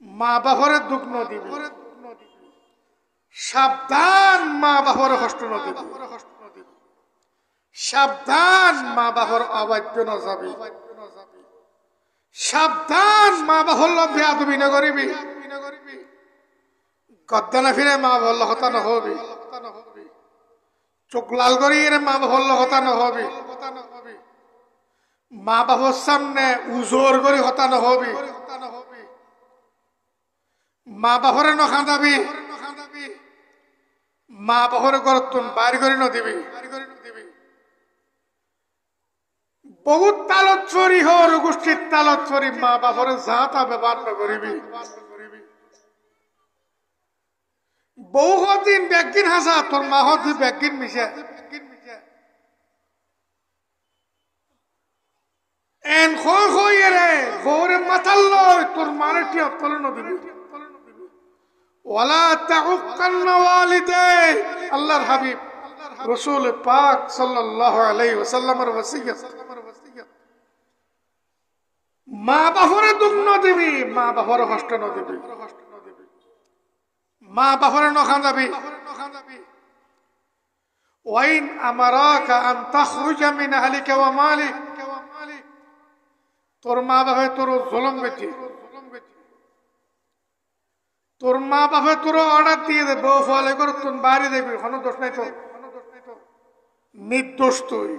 মা বাপরে দুঃখ নদিবি, সাবধান মা বাপর কষ্ট নদিবি, সাবধান মা বাপর অবাধ্য নজাবি, সাবধান মা বাপর বেয়াদবি নগরিবি, গদ্দানা ফিরে মা বাপর হতা নহবি, চোখ লাল করি মা বাপর হতা নহবি, মা বাপর সামনে উজোর করে হতা নহবি, মা বাপরে নখাঁদাবি, মা বাপরে গরতুন বাইর করে নদিবি। বহুত তালত চরি হর গোষ্ঠীর তালত চরি মা বাপরে যাতা ব্যবহার নকরিবি। বহু দিন ব্যাগিন হাসা তোর মা হদি ব্যাগিন মিশে এন খয় খয় রে গৌরে মাথাল লয় তোর মারে টিয়া তলে নদিবি। ওয়ালা তাউক্কান্না ওয়ালিদাই আল্লাহর হাবিব রাসূল পাক সাল্লাল্লাহু আলাইহি ওয়াসাল্লামের ওসিয়ত মা বাপরে দুঃখ নদিবি, মা বাপরে কষ্ট নদিবি, মা বাপরে নখাঁদাবি। ওয়াইন আমারাকা আন তাখরুজা মিন আহলিকা ওয়া মালিক, তোর মা বাপে তোর জুলুম বেটি, তোর মা বাপে তোর অর্ডার দিয়ে দে বউ ফলে করে তুই বাড়ি দেবি, কোনো দোষ নাই তো, নির্দোষ তুই,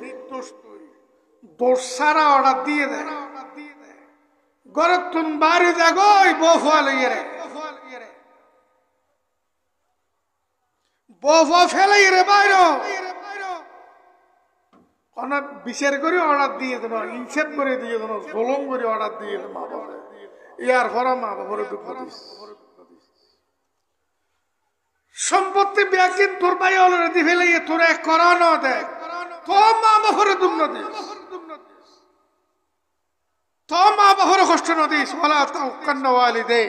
দোষ সারা অর্ডার দিয়ে দে গরে তুই বাড়ি দে গই বউ ফলে রে, বউ ফেলে রে বাইরে কোন বিচার করে অর্ডার দিয়ে দেন, ইনসেপ করে দিয়ে দেন, জুলুম করে অর্ডার দিয়ে দেন মা বাপে, ইয়ার পরে মা বাপরে দুঃখ দিস। সম্পত্তি ব্যাগিন তোর ভাই অলরেডি ফেলে তোর এক করানো দেয় তো মা বাপরে দুঃখ নদিস, তো মা বাপরে কষ্ট নদিস। ওয়ালা তাউক্কান্না ওয়ালিদাই,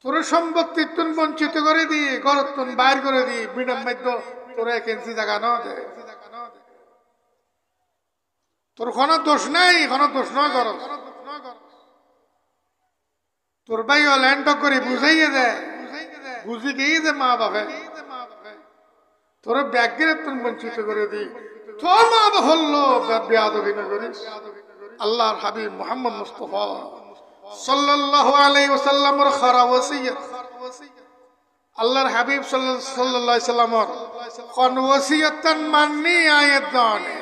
তোর সম্পত্তি তুন বঞ্চিত করে দিয়ে ঘর তুন বাইর করে দিয়ে বিনাম মাধ্য তোর এক ইঞ্চি জায়গা ন দেয়, তোর কোনো দোষ নাই, কোনো দোষ নয় কর, তোর ভাই ল্যান্ড করে বুঝাইয়ে দেয়, বুঝি গিয়ে দে মা বাপে তোর ব্যাগের তুন বঞ্চিত করে দি, তো মা বাপ হল্লো বেয়াদবি না করিস। আল্লাহর হাবিব মুহাম্মদ মুস্তাফা সাল্লাল্লাহু আলাইহি ওয়াসাল্লামের খারা ওসিয়ত, আল্লাহর হাবিব সাল্লাল্লাহু আলাইহি ওয়াসাল্লামের কোন ওসিয়তন মাননি আয়াত দানে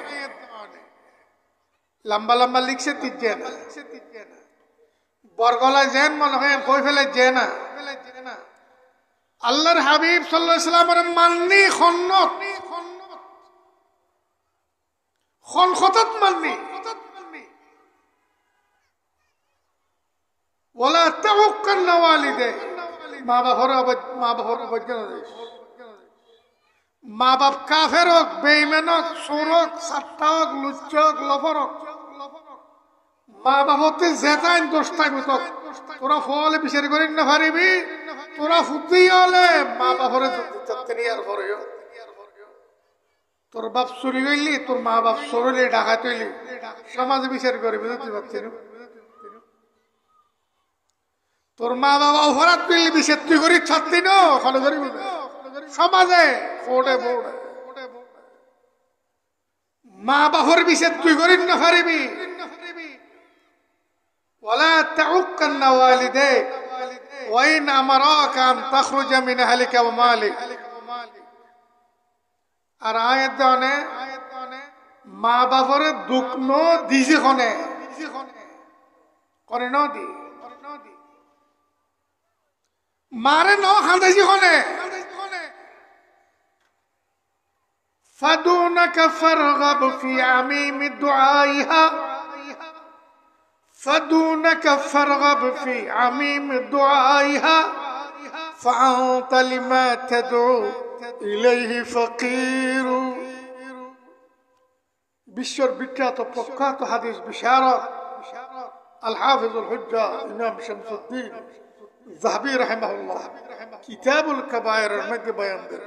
লম্বা লম্বা লিখছে তিজে না, বরগলায় জেন মনে হয় কই ফেলে জে না, আল্লাহর হাবিব সাল্লাল্লাহু আলাইহি ওয়াসাল্লামের মাননি খন্নত খনখতত মাননি। ওয়ালা তাউক্কান্না ওয়ালিদাই, মা বাপর অবজ্ঞা নদিস, মা বাপ কাফের হোক, বেঈমান হোক, চোর হোক, সাত্তা হোক, লুচ্চ হোক, লফর হোক, মা বাপতে জেতাইন দোষ থাকবে তো তোরা ফলে বিচার করি না পারিবি, তোরা ফুটি হলে মা বাপরে আর পরেও তোর বাপ চুরি করলি, তোর মা বাপ চোরলি ডাকাত হইলি, সমাজে বিচার করবি তুই ভাবছি তোর মা বাবা অপরাধ করলি বিচার তুই করি ছাত্রী ন ফলে করি সমাজে ফোটে বোর্ডে মা বাপর বিচার তুই করি না পারিবি। ওয়ালা তাউক্কান্না ওয়ালিদাই ওয়াইন আমারাকা আন তাখরুজা মিন আহলিকা ওয়া মালিক। আর আয়াত দানে মা বাপরে দুঃখ ন দিছি খনে করে ন দি মারে ন খান্দাইছি খনে ফাদুনাকা ফারগাব ফি আমিম দুআইহা, ফাদুনাকা ফারগাব ফি আমিম দুআইহা ফাআনতা লিমা তাদউ ইলাইহি ফাকির। বিশ্বর বিখ্যাত প্রখ্যাত হাদিস বিশারদ আল হাফিজুল হুজ্জা ইমাম শামসুদ্দিন যাহাবী রাহিমাহুল্লাহ কিতাবুল কাবায়েরের মধ্যে বয়ান দেন,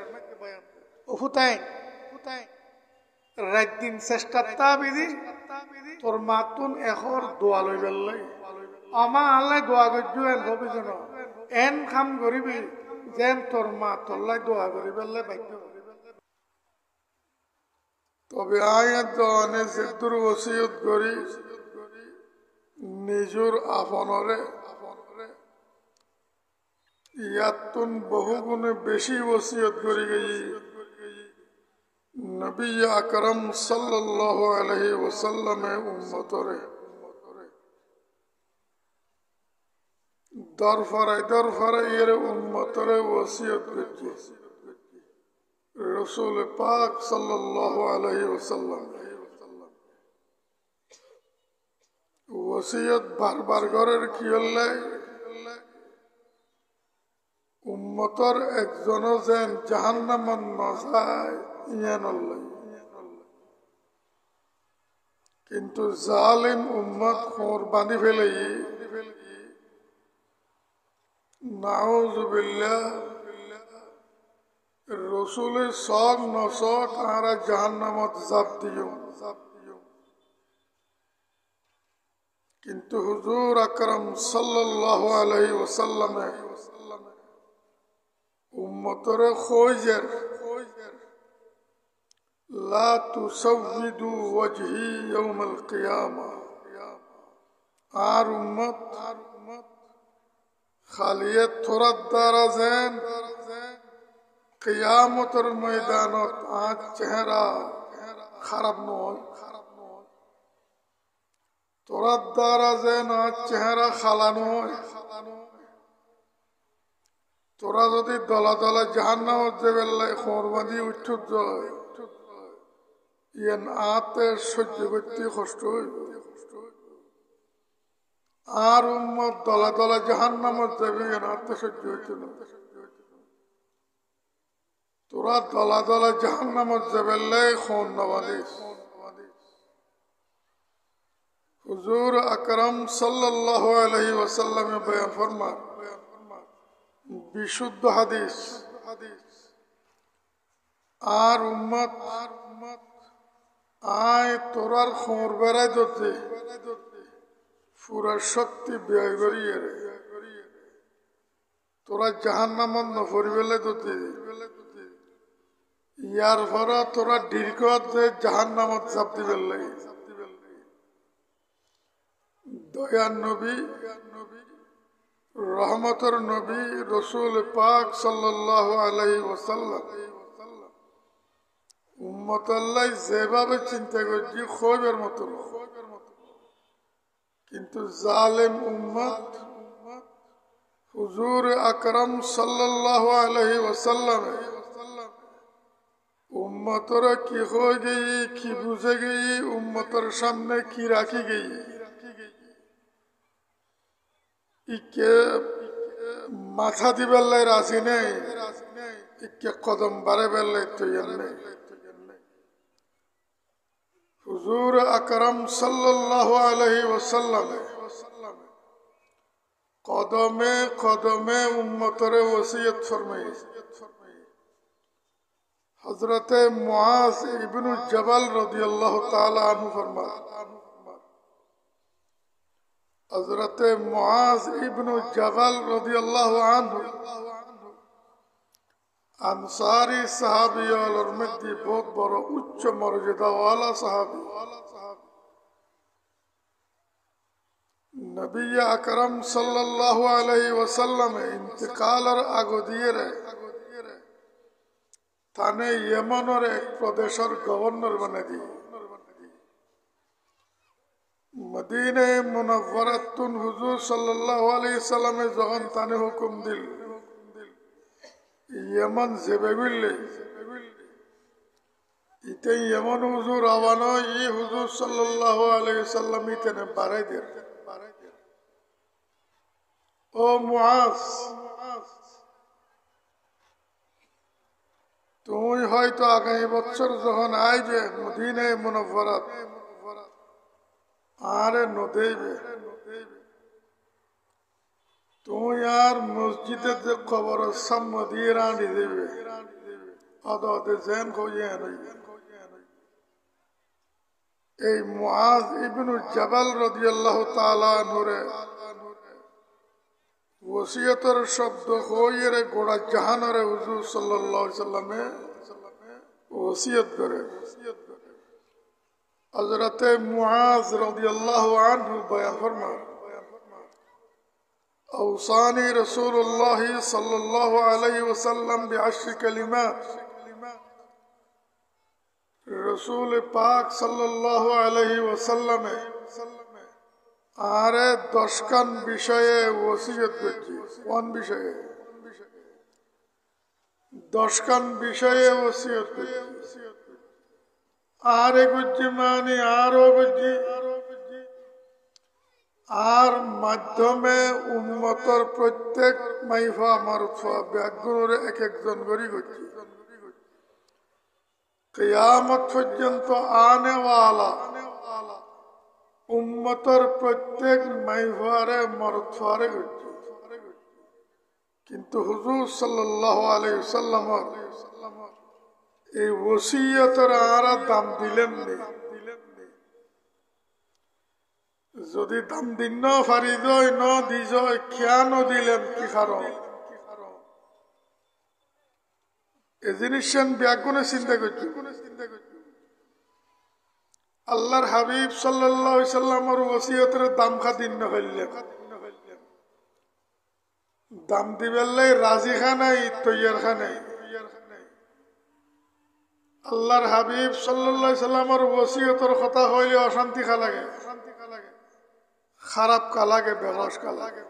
ও হুতাইন রাত দিন চেষ্টা তাবিদি তোর মাতুন এখর দোয়া লই বেললাই আমা আল্লাহ দোয়া করছু এন হবি যেন এন খাম করিবি যেন তোর মা তোল্লাই দোয়া করি বেললাই বাধ্য। তবে আয়াত দনে যেদুর ওসিয়ত করি নিজুর আপনরে ইয়াতুন বহু গুণে বেশি ওসিয়ত করি গই নবী আকরম সাল্লাল্লাহু আলাইহি ওয়াসাল্লামে উম্মতরে দরফারাই এর উম্মতরে ওসিয়ত করছি রসুল পাক সাল্লাল্লাহু আলাইহি ওয়াসাল্লাম ওসিয়ত বারবার করার কি হলে উম্মতর একজন যেন জাহান্নামন না যায় ইয়ান কিন্তু জালিম উম্মত কোরবানি ফেলে নাউযুবিল্লাহ রসুলের শখ নশক আর জাহান্নামত জাপ দিও কিন্তু হুজুর আকরাম সাল্লাল্লাহু আলাইহি ওয়াসাল্লামে উম্মতরে খোঁজের লা তুসাউযিদু ওয়াজহি ইয়াউমাল কিয়ামা আর উম্মত খালিয়ত থোরাত দ্বারা যেন কিয়ামতের ময়দানত আজ চেহারা খারাপ নয় তোরার দ্বারা যেন আজ চেহারা খালানো হয় তোরা যদি দলা দলা জাহান্নামত যাবেল্লাই কোরবানি উঠুত যায় ইয়ান আতে সহ্য করতে কষ্ট হইব আর উম্মত দলা দলা জাহান্নামত যাবে ইয়ান আতে সহ্য হইতে না তোরা দলা দলা জাহান্নামত যাবেল্লাই খুন নবাদিস হুজুর আকরাম সাল্লাল্লাহু আলাইহি ওয়াসাল্লামে বয়ান ফরমান বিশুদ্ধ হাদিস আর উম্মত আয় তোরার খবর বেড়াই ধরতে পুরা শক্তি ব্যয় করিয়ে তোরা জাহান্নামত নফরিবেলে ধরতে ইয়ার ভরা তোরা দীর্ঘ জাহান্নামত চাপতে বেললে দয়ার নবী রহমতের নবী রসুল পাক সাল্লাল্লাহু আলাইহি ওয়াসাল্লাম উম্মত আল্লাহ যেভাবে চিন্তা করছি খোঁজের মতো কিন্তু জালেম উম্মত হুজুর আকরাম সাল্লাল্লাহু আলাইহি ওয়াসাল্লাম উম্মতরা কি হয়ে গই কি বুঝে গই উম্মতের সামনে কি রাখি গই ইকে মাথা দিবেল্লাই রাজি নেই ইকে কদম বাড়ে বেল্লাই তৈরি নেই হুজুর আকরাম সাল্লাল্লাহু আলাইহি ওয়াসাল্লাম কদমে কদমে উম্মতরে ওসিয়ত ফরমাইছে হযরতে মুআজ ইবনে জাবাল রাদিয়াল্লাহু তাআলা আনহু ফরমান হযরতে মুআজ ইবনে জাবাল রাদিয়াল্লাহু আনহু আনসারি সাহাবী ওয়ালার মধ্যে বহুত বড় উচ্চ মর্যাদা ওয়ালা সাহাবী নবী আকরাম সাল্লাল্লাহু আলাইহি ওয়াসাল্লাম ইন্তেকালের আগে দিয়ে তানে ইয়েমেনের এক প্রদেশের গভর্নর বানিয়ে দিয়ে মদিনা মুনাওয়ারাতুন হুজুর সাল্লাল্লাহু আলাইহি সাল্লামে যখন তানে হুকুম দিল ইয়েমেন যেবে বিললে ইতে ইয়েমেন হুজুর আওয়ানো ই হুজুর সাল্লাল্লাহু আলাইহি সাল্লাম ইতেনে বাড়াই দেন ও মুআজ তুমি হয়তো আগামী বছর যখন আইবে মদিনা মুনাওয়ারাত আরে নদেইবে তুমি আর মসজিদে যে কবর সামনে দিয়ে রাঁধি দেবে আদতে জেন কইয়ে নই এই মুআজ ইবনে জাবাল রাদিয়াল্লাহু তাআলা আনহুরে ওসিয়তের শব্দ হইরে গোড়া জাহানরে হুজুর সাল্লাল্লাহু আলাইহি সাল্লামে ওসিয়ত করে হযরতে মুআজ রাদিয়াল্লাহু আনহু বয়ান ফরমান أوصاني رسول الله صلى الله عليه وسلم بعشر كلمات رسول پاک صلى الله عليه وسلم آره দশখান বিষয়ে ওসিয়ত করছি কোন বিষয়ে দশখান বিষয়ে ওসিয়ত করছি আরে গুজি মানে আরো গুজি আর মাধ্যমে উম্মতর প্রত্যেক মাইফা মারফা ব্যাগুণরে এক একজন গরি করছি কিয়ামত পর্যন্ত আনেওয়ালা উম্মতর প্রত্যেক মাইফারে মারফারে করছি কিন্তু হুজুর সাল্লাল্লাহু আলাইহি ওয়াসাল্লাম এই ওসিয়তের আরা দাম দিলেন না যদি দাম দিন ন ফারিদ ন দিজ কেন দিলেন কি কারণ এই জিনিস ব্যাগুণে চিন্তা করছি আল্লাহর হাবিব সাল্লাল্লাহু আলাইহি সাল্লামের ওসিয়তের দাম খাদিন ন হইলেন দাম দিবেলাই রাজি খানাই তৈয়ার খানাই আল্লাহর হাবিব সাল্লাল্লাহু আলাইহি সাল্লামের ওসিয়তের কথা হইলে অশান্তি খা লাগে খারাপ কা লাগে বেহস কা লাগে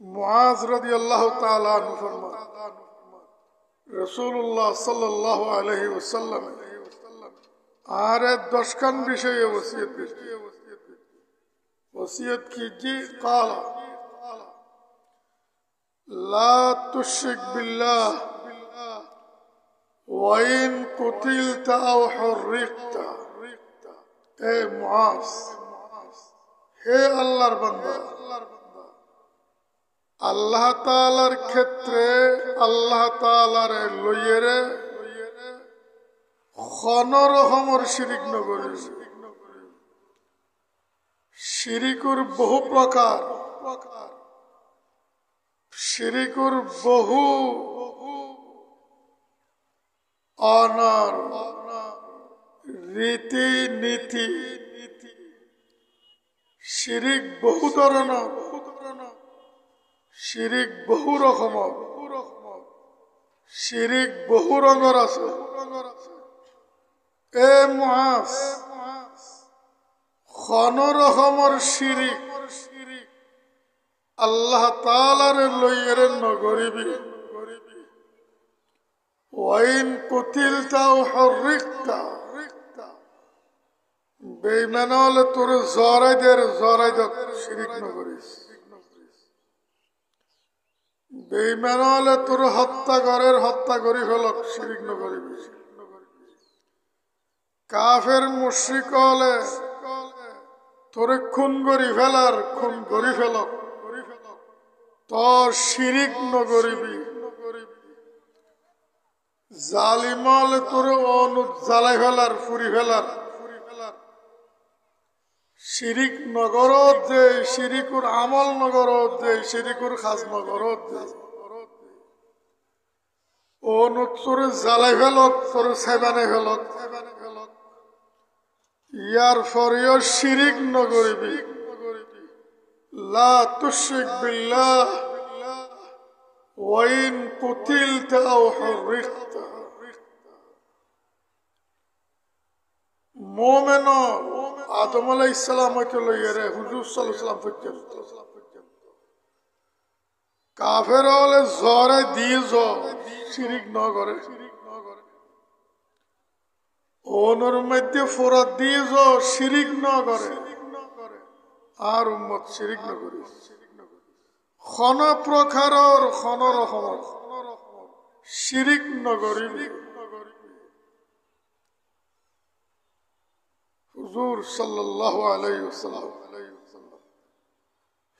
মুআজ রাদিয়াল্লাহু তাআলা আনহু ফরমান রাসূলুল্লাহ সাল্লাল্লাহু আলাইহি ওয়াসাল্লাম আরে দশখান বিষয়ে ওসিয়ত कीजिए قال لا تشرك بالله وإن قتلت أو حرقت اے মুআজ হে আল্লাহর বান্দা আল্লাহ তাআলার ক্ষেত্রে আল্লাহ তাআলার লইয়েরে কোনরকমের শিরিক নকরিস শিরিকুর বহু প্রকার শিরিকুর বহু অনার রীতি নীতি শিরিক বহু ধরনের শিরিক বহু রকমের শিরিক বহু রঙের আছে এ মুআজ কোন রকমের শিরিক আল্লাহ তাআলার লইয়ের নগরিবি ওয়াইন কুতিলতা ও হুররিকতা বেঈমানলে তোর জরাইদের শিরিক নগরিস বেঈমানলে তোর হত্যা করি ফেলক শিরিক নগরিবি কাফের মুশরিক হলে তোরে খুন করি ফেলক তোর শিরিক নগরিবি জালিমলে তোরে অনুদ জ্বালাই ফেলার ফুরি ফেলার শিরিক নগরত যে শিরিকুর আমল নগরত যে শিরিকুর খাস নগরত যে অনুদ তোরে জ্বালাই ফেলক তোরে সেবানে ফেলক ইয়ার ফরিও শিরিক নগরিবি লা তুশরিক বিল্লাহ ওয়াইন কুতিলতা আও হুররিকতা মুমিন আদম আলাইহিস সালামকে লইরে হুজুর সাল্লাল্লাহু আলাইহি ওয়াসাল্লাম পর্যন্ত কাফের হলে জরে দিজ শিরিক ন করে ওনর মধ্যে ফরাদ দিজ শিরিক ন করে আর উম্মত শিরিক ন করে খন প্রকারের খন রকমের শিরিক ন করিবি হুজুর সাল্লাল্লাহু আলাইহি ওয়াসাল্লাম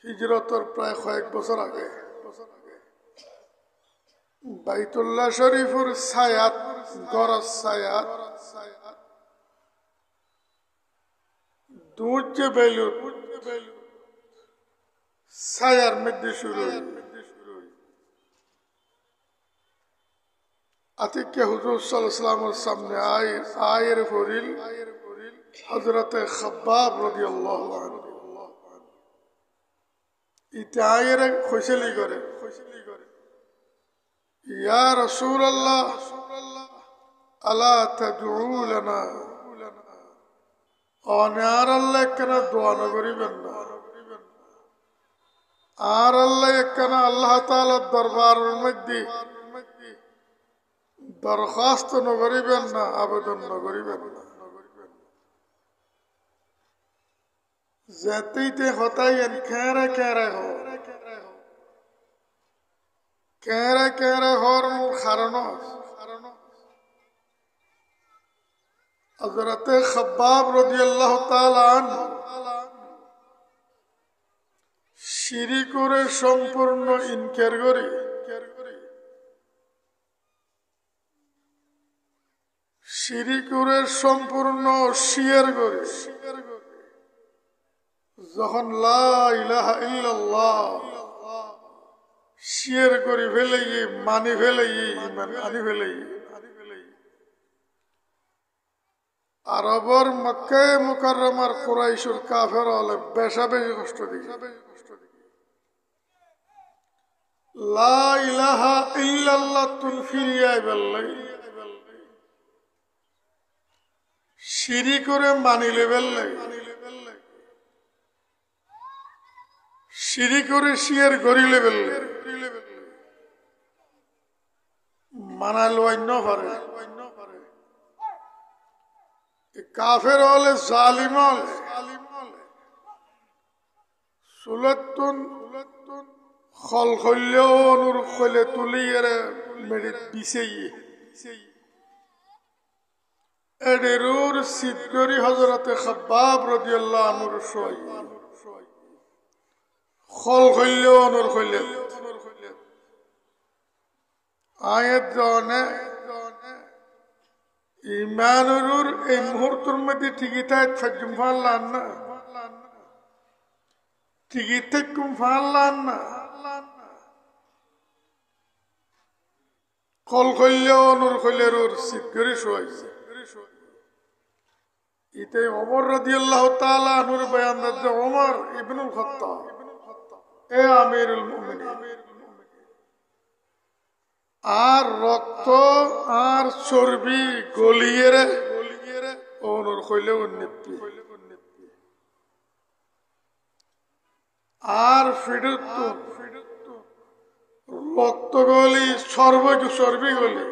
হিজরতের প্রায় কয়েক বছর আগে বাইতুল্লাহ শরীফের ছায়াত গরজ ছায়াত দুধ যে বেলুন ছায়ার মধ্যে শুরু আতিকে হুজুর সাল্লাল্লাহু আলাইহি ওয়াসাল্লামের সামনে আয়ের ফরিল হযরতে খাব্বাব রাদিয়াল্লাহু আনহু ইতে আয়ের ফয়সালি করে ইয়া রাসূলুল্লাহ আলা তাদউ লানা অনার আল্লাহ কেন দোয়া না করিবেন না আর আল্লাহ কেন আল্লাহ তাআলার দরবারের মধ্যে দরখাস্ত ন করিবেন না আবেদন ন করিবেন না যেতেইতে হতাইন কেরে কেরে হর কারণ হযরতে খাব্বাব রাদিয়াল্লাহু তাআলা আনহু শিরিক করে সম্পূর্ণ ইনকার করে শিরিক করে সম্পূর্ণ শিয়ার করে যখন লা ইলাহা ইল্লাল্লাহ শিয়ার করে ফেলে মানি ফেলে ইমান আনি ফেলে আরবর মক্কা মুকাররমার কুরাইশের কাফের হলে বেশা বেশি কষ্ট দিকে লা ইলাহা ইল্লাল্লাহ তুল ফিরিয়াই বেল্লাই শিরিক করে মানিলে বেল্লাই শিরিক করে শিয়ার গরিলে বেল্লাই মানাল অন্য পারে কাফের হলে জালিম হলে সুলতুন খল খল্লেও নূর খলে তুলি এরে মেডিট বিছেই এডেরুর সিদ্ধরি হযরতে খাব্বাব রাদিয়াল্লাহু আনহুর সই খল খল্লেও নূর খলে আয়াত জনে ইমানুর এই মুহূর্তের মধ্যে ঠিকই তাই ফাজুম ফাল্লান না ঠিকই থাকুম ফাল্লান না কল কইলেও নূর কইলের সিদ্ধরি শোয়াইছে ইতে ওমর রাদিয়াল্লাহু তাআলা আনহুর বয়ান যে ওমর ইবনুল খাত্তাব এ আমিরুল মুমিনিন আর রক্ত আর চর্বি গলিয়ে ওনর কইলে উন্নতি আর ফিডুত রক্ত গলি চর্বি গলি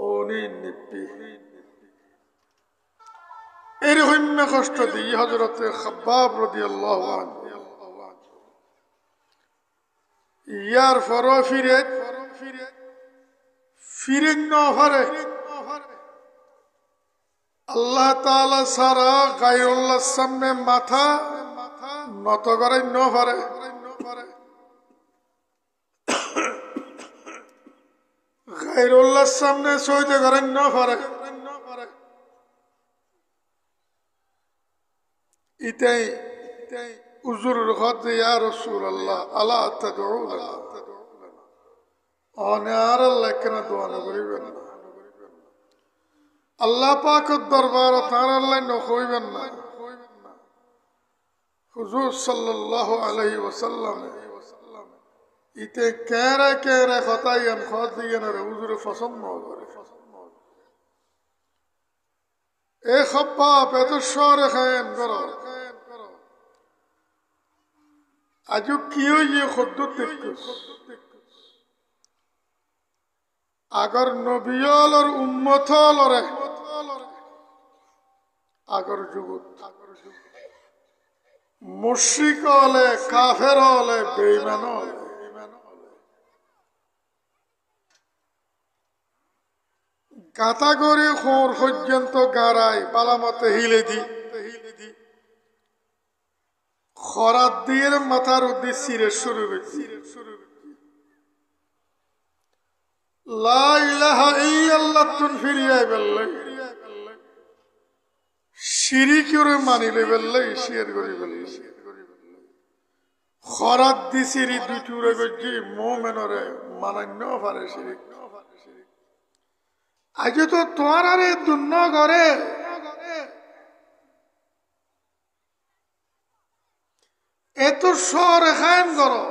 ওনি নিপি এরকম কষ্ট দিয়ে হযরতে খাব্বাব রাদিয়াল্লাহু আনহু ইয়ার ফরো ফিরে নফরে আল্লাহ তাআলা সারা গায়রুল্লাহর সামনে মাথা নত করে নফরে গায়রুল্লাহর সামনে সইতে করে নফরে ইতাই উজুরুর খত ইয়া রাসূলুল্লাহ আলা তাদউ লানা অনার আল্লাহ কেন দোয়া না করিবেন না আল্লাহ পাকের দরবার তার আল্লাহ ন কইবেন না হুজুর সাল্লাল্লাহু আলাইহি ওয়াসাল্লাম ইতে কেরে খতাইন খত দিয়েন রে হুজুর পছন্দ করে এ খাব্বাব এত শহরে খায়েন করো আজও কি হইয়ে খদ্দুর দেখছিস আগর নবিয়লর উম্মতলরে আগর যুগত মুশরিক হলে কাফের হলে বেঈমান হলে গাতা করে খোর পর্যন্ত গাড়াই বালামতে হিলে দি খরাত দিয়ে মাথার উদ্দেশ্য সিরে শুরু করছি লা ইলাহা ইল্লাল্লাহ তুন ফিরিয়াই বেল্লাই শিরিকের মানিলে বেললে শেয়ার করি বেললে খরাত দি সিরি দুটুরে গজি মোমেনরে মানান্য পারে শিরিক আজ তো তোমার আরে দুন্ন ঘরে এত সর খান করো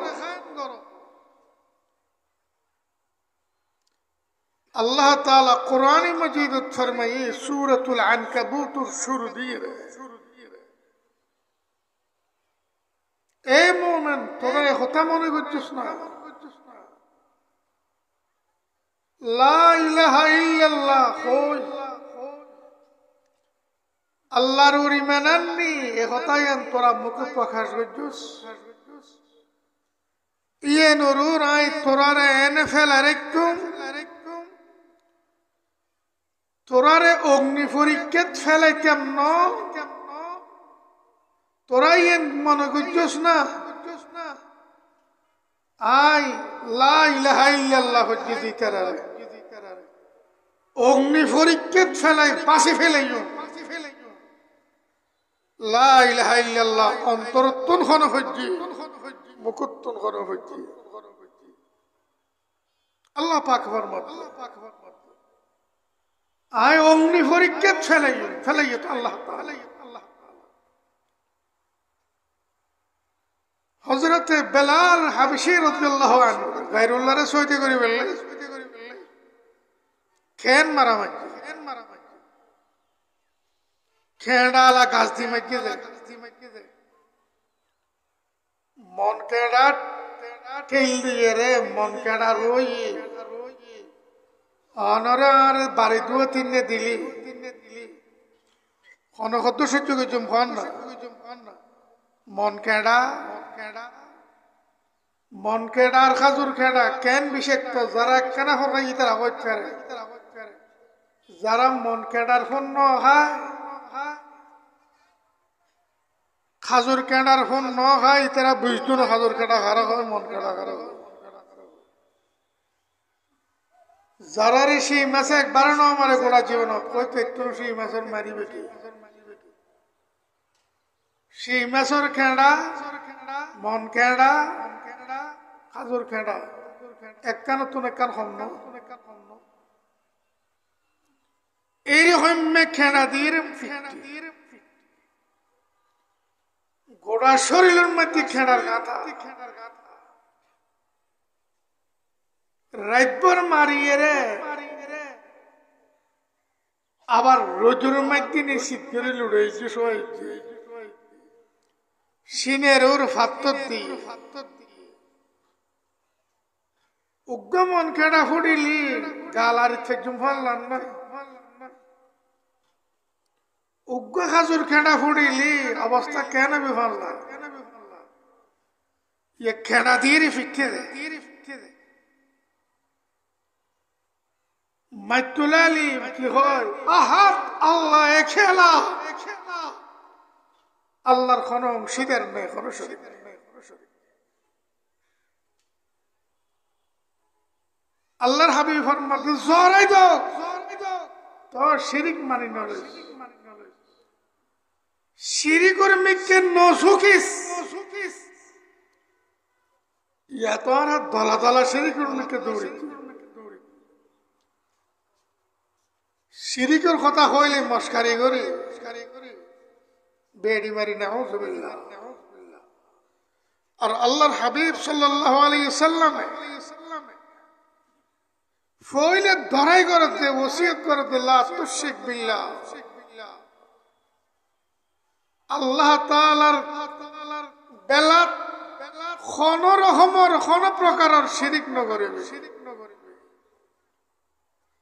আল্লাহ তাআলা কুরআন মজিদ ফরমায়ে সূরাতুল আনকাবুত শুরু দিয়ে এ মুমিন তোরা কথা মনে করছিস না লা ইলাহা ইল্লাল্লাহ কই আল্লাহর উরি মানাননি এ কথায়ন তোরা মুখ প্রকাশ করছিস ইয়ে নুরুর আই তোরারে এনে ফেলারেকুম তোরারে অগ্নি পরীক্ষাত ফেলাইতাম ন তোরাই মনে করছিস না আই লা ইলাহা ইল্লাল্লাহ হজ্জি জিকারারে অগ্নি পরীক্ষাত ফেলাই পাশে ফেলাইও লা ইলাহা ইল্লাল্লাহ অন্তরত্তন খন হজ্জি মুকুত্তন খন হজ্জি আল্লাহ পাক ফরমান আই অগ্নি পরীক্ষাত ফেলাইও তো আল্লাহ তাআলা হযরতে বেলাল হাবশী রাদিয়াল্লাহু আনহু গায়রুল্লাহরে সৈতে করি বললে খেন মারামাজি খেড়ালা গাছদি মাইকে যায় মন কেডা ঠেল দিয়ে রে মন কেডা রই অনরে আর বাড়ি দুও তিননে দিলি অনখদ্দ সহ্য করছুম খান না মন কেডার খাজুর খেডা কেন বিষাক্ত যারা কেনা হরাই তারা হইত ফেরে যারা মন কেডার ফোন ন খায় খাজুর কেডার ফোন ন খায় তারা বুঝতো না খাজুর কেডা খারা হয় মন কেডা খারা হয় যারা রে সেই মাসে একবার ন আমারে গোড়া জীবন কইতে একটু সেই মাছের মারিবে কি সেই মাছের খেড়া মন খেড়া খাজুর খেড়া এক কান তুন এক কান হম এই হম্যে খেড়া দিয়ে গোড়া শরীরের মধ্যে খেড়ার গাথা রাইতভর মারিয়ে রে আবার রোজুর মধ্যে নিশ্চিত করে লুড়াইছে সবাইছে সিনের ওর ফাত্তর দিয়ে উগ্র মন কেডা ফুড়িলি গালার থেকে ফাল্লান না উগ্র খাজুর খেড়া ফুড়িলি অবস্থা কেন বিফাল্লা ইয়ে খেড়া দিয়ে ফিক্ষে দে মাইতুলালি কি হয় আহাত আল্লাহ খেলা আল্লাহর কোন অংশীদার নেই কোন শরীক আল্লাহর হাবিব ফরমাতে জরাই দাও তো শিরিক মানি নলে শিরিকর মিকে নসুকিস ইয়া তো আর দলা দলা শিরিকর মিকে দৌড়ি শিরিকর কথা হইলে মস্কারি করে বেড়ি মারি নাউযুবিল্লাহ আর আল্লাহর হাবিব সাল্লাল্লাহু আলাইহি সাল্লাম ফইলে ধরাই করতে ওসিয়ত করতে লা তুশরিক বিল্লাহ আল্লাহ তাআলার বেলাত কোন রকমের কোন প্রকারের শিরিক নগরিবে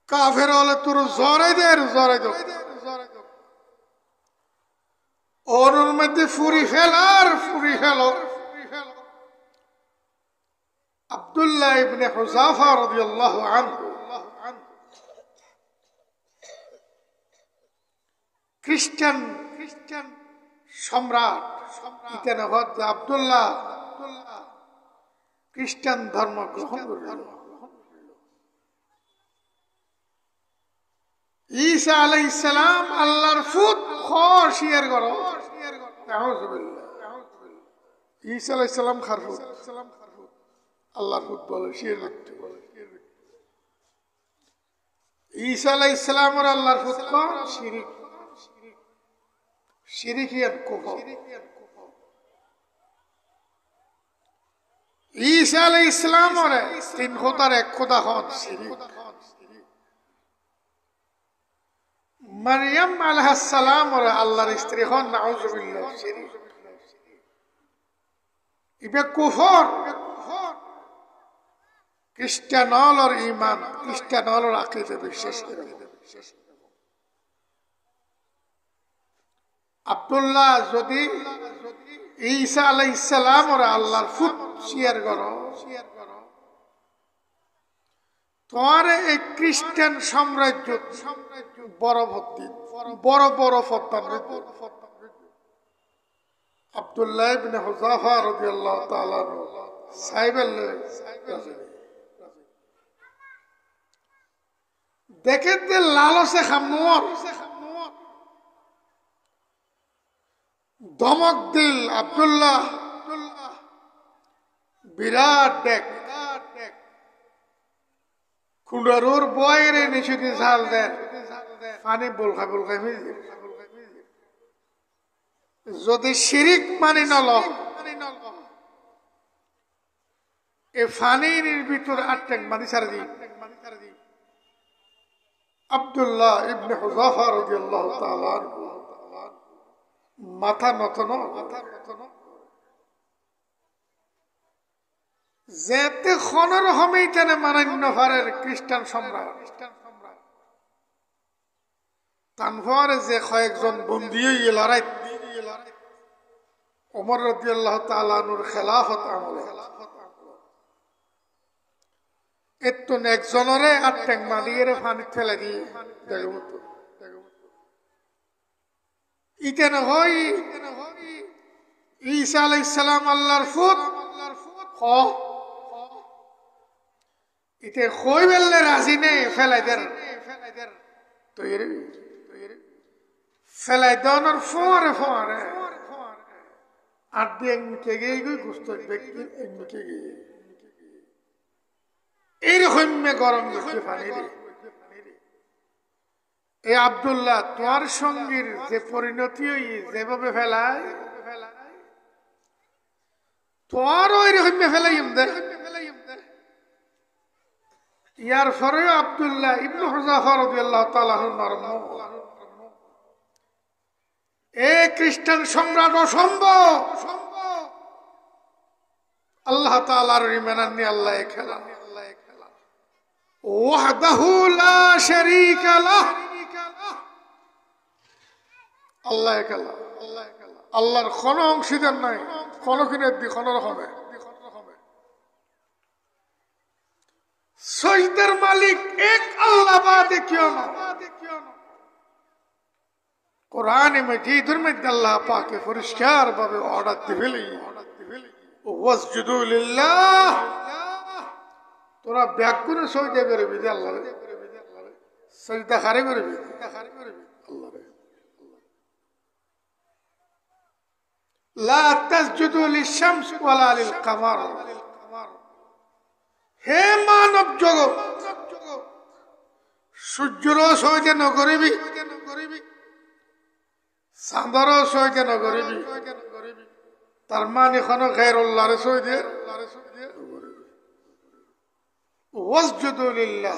কাফের হলে তোর জরাই দে ওর মধ্যে ফুরি ফেলো আব্দুল্লাহ ইবনে হুযাফা রাদিয়াল্লাহু আনহু খ্রিস্টান সম্রাট ইতেন হদ আব্দুল্লাহ খ্রিস্টান ধর্ম গ্রহণ করলেন ঈসা আলাইহিস সালাম আল্লাহর ফুত শিয়ার করো ঈসা আলাইহিস সালাম খারফুত আল্লাহর ফুত বলে শিয়ার করতে বলে ঈসা আলাইহিস সালাম আর আল্লাহর ফুত কোন শিরিক শিরিকিয়াত কুফর ঈসা আলাইহিস সালাম ওরে তিন খোদার এক খোদা হন শিরিক মারইয়াম আলাইহিস সালাম ওরে আল্লাহর স্ত্রী হন নাউযুবিল্লাহ শিরিক ইবে কুফর খ্রিস্টান হলোর ঈমান খ্রিস্টান হলোর আকীদা বিশ্বাস করে আব্দুল্লাহ যদি ঈসা আলাইহিস সালাম ওরে আল্লাহর ফুত শিয়ার করো তোমার এই খ্রিস্টান সাম্রাজ্য বড় ভক্তি বড় বড় ফতন আব্দুল্লাহ ইবনে হুযাফা রাদিয়াল্লাহু তাআলা সাহেবের দেখেন যে লালসে খামুর ধমক দিল আব্দুল্লাহ বিরাট দেখ কুন্ডারুর বয়ের নিচুতে ঝাল দেন পানি বলখা বলখা যদি শিরিক মানি নল এ ফানির ভিতর আটটেক মানি ছাড়া দিই আব্দুল্লাহ ইবনে হুযাফা রাদিয়াল্লাহু তাআলা মাথা নতন যেতে খনর হমেই তেনে মানান্য ফারের খ্রিস্টান সম্রাট তানফারে যে কয়েকজন বন্দী হয়ে লড়াই ওমর রাদিয়াল্লাহু তাআলা আনহুর খেলাফত আমলে এতন একজনরে আর ট্যাং মালিয়ে পানি ফেলে দিয়ে দেখো ইতেন হই ঈসা আলাইহিস সালাম আল্লাহর ফুত ইতে কই বেললে রাজি নেই ফেলাই দেন তৈরি ফেলাই দেওয়ার ফোয়ারে আর দিয়ে একমিটে গিয়ে গই গুস্ত ব্যক্তি একমিটে গিয়ে এইরকম গরম দেখি পানি রে এ আব্দুল্লাহ তোমার সঙ্গীর যে পরিণতি যেভাবে ফেলায় তোমারও এরকম ফেলাইম দে ইয়ার পরেও আব্দুল্লাহ ইবনে হুযাফা রাদিয়াল্লাহু তাআলা নরম এ খ্রিস্টান সম্রাট অসম্ভব আল্লাহ তাআলার ঈমানান্নি আল্লাহ খেলা ওয়াহদাহু লা শারীকা লাহ আল্লাহ খেলা আল্লাহর কোন অংশীদার নাই কোন কিনে দি কোন রকমে সজদার মালিক এক আল্লাহ বাদে কেউ না কোরআনে মাজিদের মধ্যে আল্লাহ পাকে পরিষ্কার ভাবে অর্ডার দিবেলি ওয়াসজুদু লিল্লাহ তোরা ব্যাকুনে সজদা করবি দে আল্লাহরে সজদা খারে করবি আল্লাহরে লা তাসজুদু লিশ-শামস ওয়ালা লিল-কামার হে মানব জগৎ সূর্যরও সজদা ন করিবি চাঁদরও সজদা ন করিবি তার মানে এখনো গায়রুল্লাহরে সজদা ওয়াসজুদু লিল্লাহ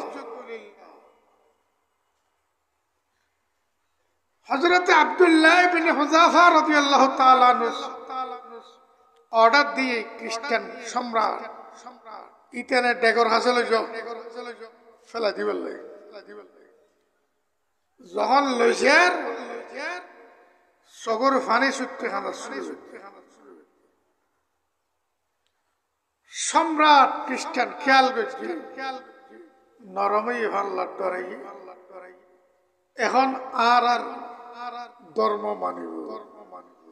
হযরত আব্দুল্লাহ ইবনে হুযাফা রাদিয়াল্লাহু তাআলা আনহু অর্ডার দিয়ে খ্রিস্টান সম্রাট ইতেনে ডেগর হাসলে ফেলা দিবেন যখন লইছেন সগর ফানি সুত্তে খানা সম্রাট খ্রিস্টান খেয়াল করছি নরমই ভাল্লার ডরাই এখন আর ধর্ম মানিব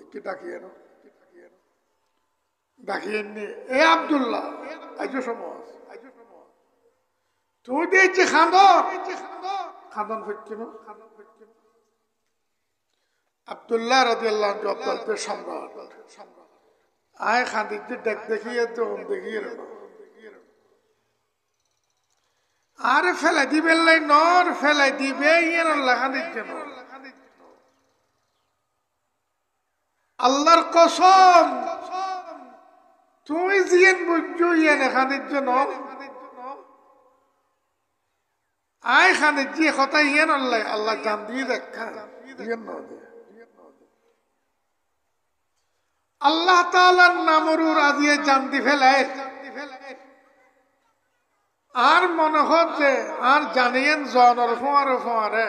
একটু ডাকিয়ে ডাকিয়ে নি এ আব্দুল্লাহ আজ সমাজ তুই দিয়েছি খান্দন হচ্ছে না আব্দুল্লাহ রাদিয়াল্লাহু আনহু আব্দুল্লাহর সম্রাট আয় খাদিজা দেখ দেখিয়ে তো দেখিয়ে আর ফেলে দিবে নর ফেলে দিবে ইয়ের খাদিজা আল্লাহর কসম তুমি জিয়েন বুঝছো ইয়েন খাদিজা ন আয় খাদিজা কথা ইয়েন আল্লাহ জান দিয়ে দেখা ইয়েন ন আল্লাহ তাআলার নামরুর আজিয়ে জানতি ফেলায় আর মনে হচ্ছে আর জানিয়েন জনর ফোয়ারে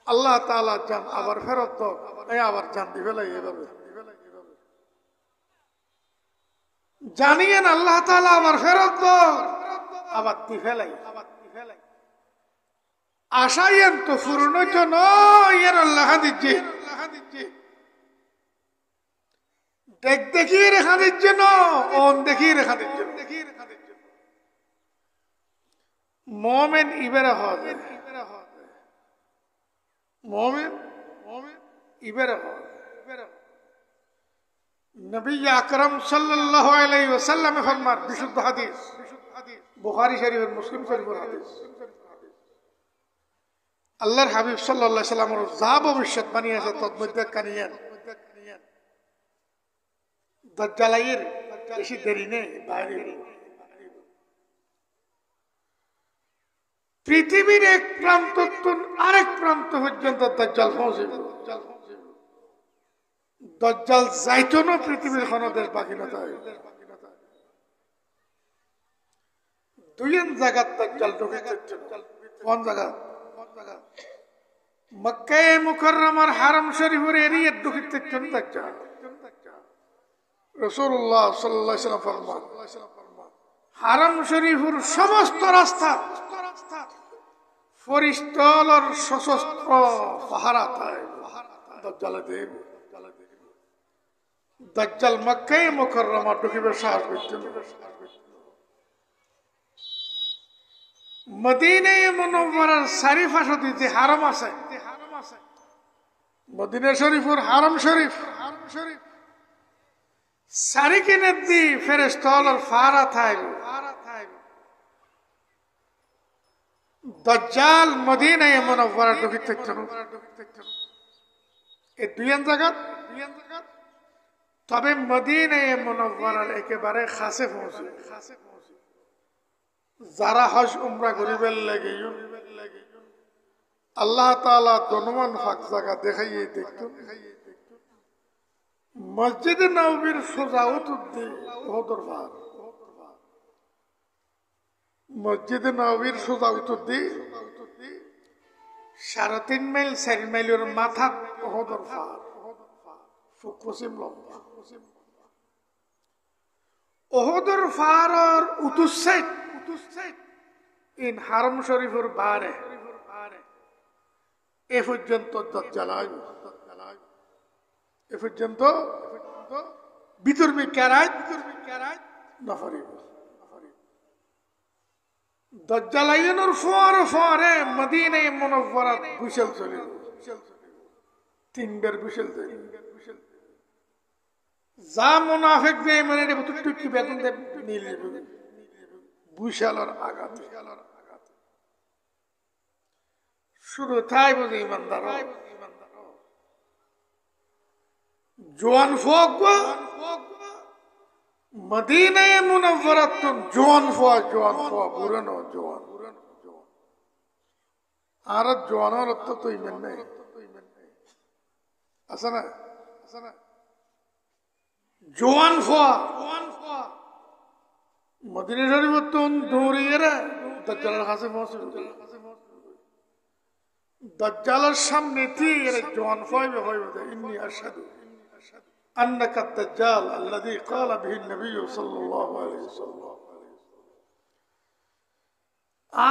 আল্লাহ তাআলা জান আবার ফেরত তো আবার জানতি ফেলাই এভাবে জানিয়েন আল্লাহ তাআলা আবার ফেরত তো আবার দি ফেলাই আশায়েন তো পূর্ণ তো নয় আল্লাহ দিচ্ছে দেখ দেখিয়ে রেখা দিচ্ছে না ওন দেখিয়ে রেখা দিচ্ছে মোমেন ইবেরা হবে মোমেন ইবেরা হবে নবী আকরাম সাল্লাল্লাহু আলাইহি ওয়াসাল্লাম ফরমান বিশুদ্ধ হাদিস বুখারী শরীফ আর মুসলিম শরীফের হাদিস আল্লাহর হাবিব সাল্লাল্লাহু আলাইহি ওয়াসাল্লামের যা ভবিষ্যৎ বানিয়েছে তদমধ্যে কানিয়ান দাজ্জালের বেশি দেরি নেই বাইরে পৃথিবীর এক প্রান্ত আরেক প্রান্ত পর্যন্ত দাজ্জাল পৌঁছবে দাজ্জাল যাইতো না পৃথিবীর কোন দেশ বাকি না থাকে দুইন জায়গা দাজ্জাল ঢুকেছে কোন জায়গা মক্কা মুকাররমার হারাম শরীফের এরিয়া ঢুকেছে দাজ্জাল রাসূলুল্লাহ সাল্লাল্লাহু আলাইহি ওয়াসাল্লাম ফরমান হারাম শরীফের সমস্ত রাস্তা ফেরেশতার সশস্ত্র পাহারা থাকে দাজ্জাল মক্কা মুকাররমা ঢুকিবে সাহস করছেন মদিনা মুনাওয়ারার শরীফা দিতে হারাম আছে মদিনা শরীফের হারাম শরীফ সারিকে নদী ফেরেশতার ফারা থাইবে দাজ্জাল মদিনা মুনাওয়ারা ঢুকিতে এই দুইন জায়গা তবে মদিনা মুনাওয়ারার একেবারে কাছে পৌঁছে যারা হজ উমরা করিবার লাগে আল্লাহ তাআলা দনমান ফাঁক জায়গা দেখাইয়ে দেখতো মসজিদে নববীর সোজা উত্তর ওহদর পাহাড় মসজিদে নববীর সোজা উত্তর 3.5 মাইল 4 মাইলের মাথা ওহদর পাহাড় পশ্চিম লম্বা ওহদর পাহাড়ের উত্তর সাইড ইন হারম শরীফের বারে এ পর্যন্ত দাজ্জাল আইবে এ পর্যন্ত বিতর্মী কেরাত নফরিব দাজ্জাল আইনের ফোয়ারে মদিনা মুনাওয়ারা বিশাল চলে 3 বার বিশাল চলে যা মুনাফিক যে মানে টুকি বেতন দে নিলে বিশালর আঘাতে শুরু থাই বুঝি ইমানদার জোয়ান ফোক মদিনা মুনাওয়ারাত জোয়ান ফোয়া পুরানো জোয়ান আর জোয়ানের অর্থ তো ইমান নাই আছে না জোয়ান ফোয়া মদিনা শরীফের তো দৌড়িয়ে দাজ্জালের কাছে পৌঁছে দাজ্জালের সামনে দিয়ে জোয়ান ফোয়া হইবে ইন্নী আশহাদু أنك الدجال الذي قال به النبي صلى الله عليه وسلم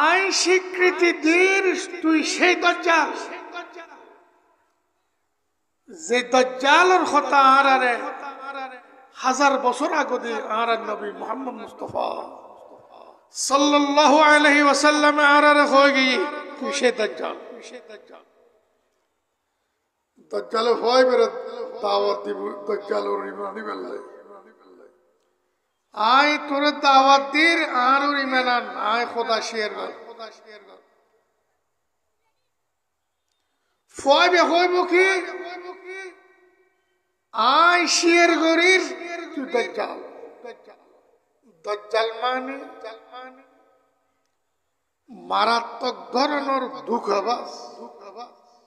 আই স্বীকৃতি দের তুই সেই দাজ্জাল যে দাজ্জালের কথা আরারে 1000 বছর আগে আর নবী মুহাম্মদ মুস্তাফা সাল্লাল্লাহু আলাইহি ওয়াসাল্লাম আরারে হয়ে গই তুই সেই দাজ্জাল দজ্জালে হয় বেরে দাওয়াত দিব দজ্জালর ইমানি বেল্লাই আয় তোরে দাওয়াত দির আর ইমানান আয় খোদা শেয়ার কর ফয় বে হইব কি আয় শেয়ার করির তুই দজ্জাল দজ্জাল মানে মারাত্মক ধরনের দুঃখবাস